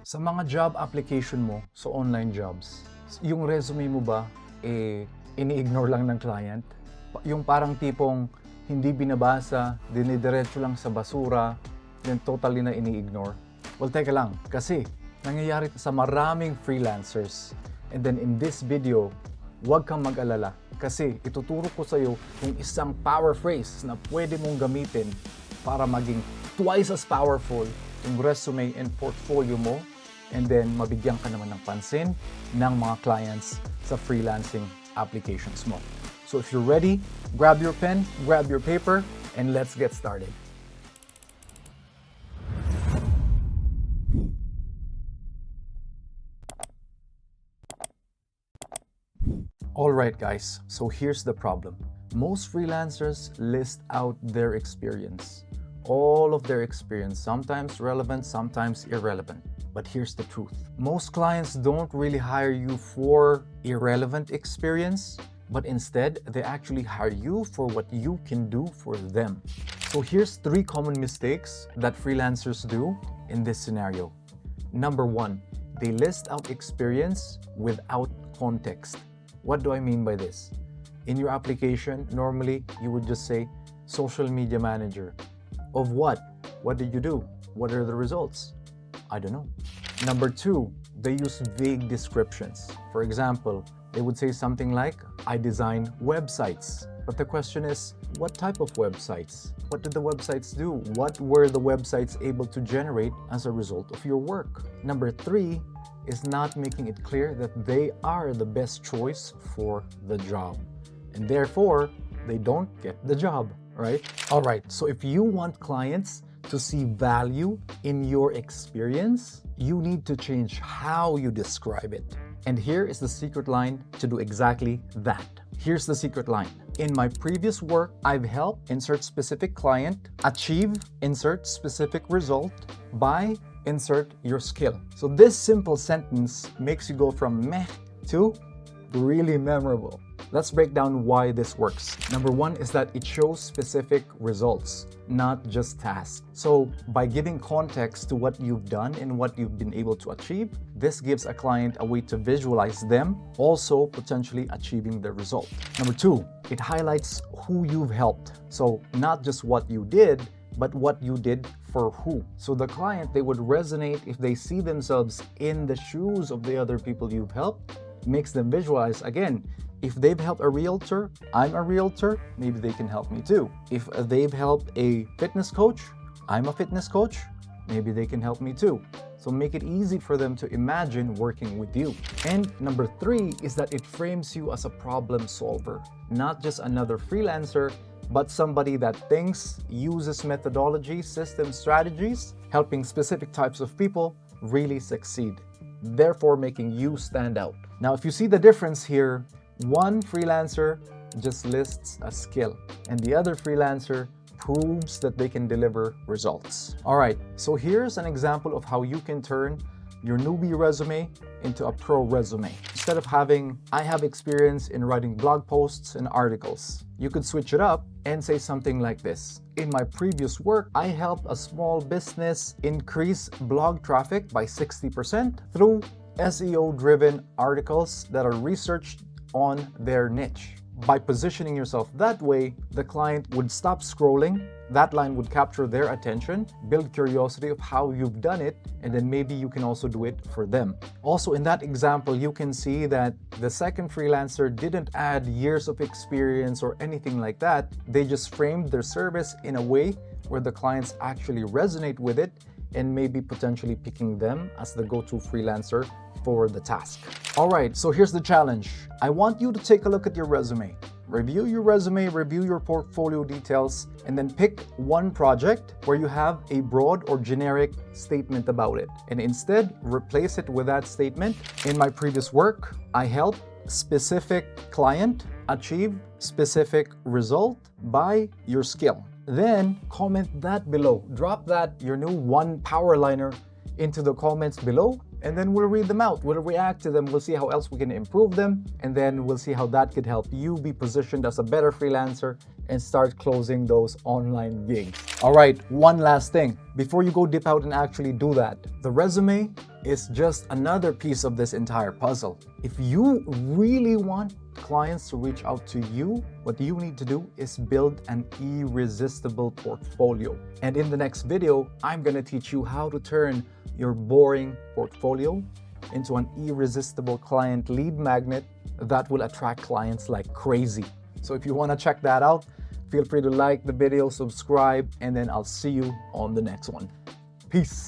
Sa mga job application mo, sa online jobs, yung resume mo ba, ini-ignore lang ng client? Yung parang tipong hindi binabasa, dinidiretso lang sa basura, then totally na ini-ignore? Well, teka lang, kasi nangyayari sa maraming freelancers. And then in this video, huwag kang mag-alala kasi ituturo ko sa iyo yung isang power phrase na pwede mong gamitin para maging twice as powerful yung resume and portfolio mo, and then mabigyan ka naman ng pansin ng mga clients sa freelancing applications mo. So if you're ready, grab your pen, grab your paper, and let's get started. Alright guys, so here's the problem. Most freelancers list out their experience. All of their experience, sometimes relevant, sometimes irrelevant. But here's the truth. Most clients don't really hire you for irrelevant experience, but instead, they actually hire you for what you can do for them. So here's 3 common mistakes that freelancers do in this scenario. Number 1, they list out experience without context. What do I mean by this? In your application, normally you would just say, social media manager. Of what? What did you do? What are the results? I don't know. Number 2, they use vague descriptions. For example, they would say something like, I design websites. But the question is, what type of websites? What did the websites do? What were the websites able to generate as a result of your work? Number 3 is not making it clear that they are the best choice for the job. And therefore, they don't get the job, right? All right, so if you want clients to see value in your experience, you need to change how you describe it. And here is the secret line to do exactly that. Here's the secret line. In my previous work, I've helped insert specific client, achieve insert specific result by insert your skill. So this simple sentence makes you go from meh to really memorable. Let's break down why this works. Number 1 is that it shows specific results, not just tasks. So by giving context to what you've done and what you've been able to achieve, this gives a client a way to visualize them also potentially achieving the result. Number 2, it highlights who you've helped. So not just what you did, but what you did for who. So the client, they would resonate if they see themselves in the shoes of the other people you've helped. Makes them visualize, again, if they've helped a realtor, I'm a realtor, maybe they can help me too. If they've helped a fitness coach, I'm a fitness coach, maybe they can help me too. So make it easy for them to imagine working with you. And number 3 is that it frames you as a problem solver, not just another freelancer, but somebody that thinks, uses methodology, system strategies, helping specific types of people really succeed, therefore making you stand out. Now, if you see the difference here, one freelancer just lists a skill, and the other freelancer proves that they can deliver results. All right, so here's an example of how you can turn your newbie resume into a pro resume. Instead of having, I have experience in writing blog posts and articles, you could switch it up and say something like this. In my previous work, I helped a small business increase blog traffic by 60% through SEO-driven articles that are researched on their niche. By positioning yourself that way, the client would stop scrolling, that line would capture their attention, build curiosity of how you've done it, and then maybe you can also do it for them. Also, in that example, you can see that the second freelancer didn't add years of experience or anything like that. They just framed their service in a way where the clients actually resonate with it and maybe potentially picking them as the go-to freelancer for the task. All right, so here's the challenge. I want you to take a look at your resume. Review your resume, review your portfolio details, and then pick one project where you have a broad or generic statement about it. And instead, replace it with that statement. In my previous work, I helped specific client achieve specific result by your skill. Then comment that below. Drop that, your new one power liner, into the comments below, and then we'll read them out. We'll react to them. We'll see how else we can improve them, and then we'll see how that could help you be positioned as a better freelancer and start closing those online gigs. All right, one last thing. Before you go dip out and actually do that, the resume is just another piece of this entire puzzle. If you really want clients to reach out to you, what you need to do is build an irresistible portfolio. And in the next video, I'm going to teach you how to turn your boring portfolio into an irresistible client lead magnet that will attract clients like crazy. So if you want to check that out, feel free to like the video, subscribe, and then I'll see you on the next one. Peace.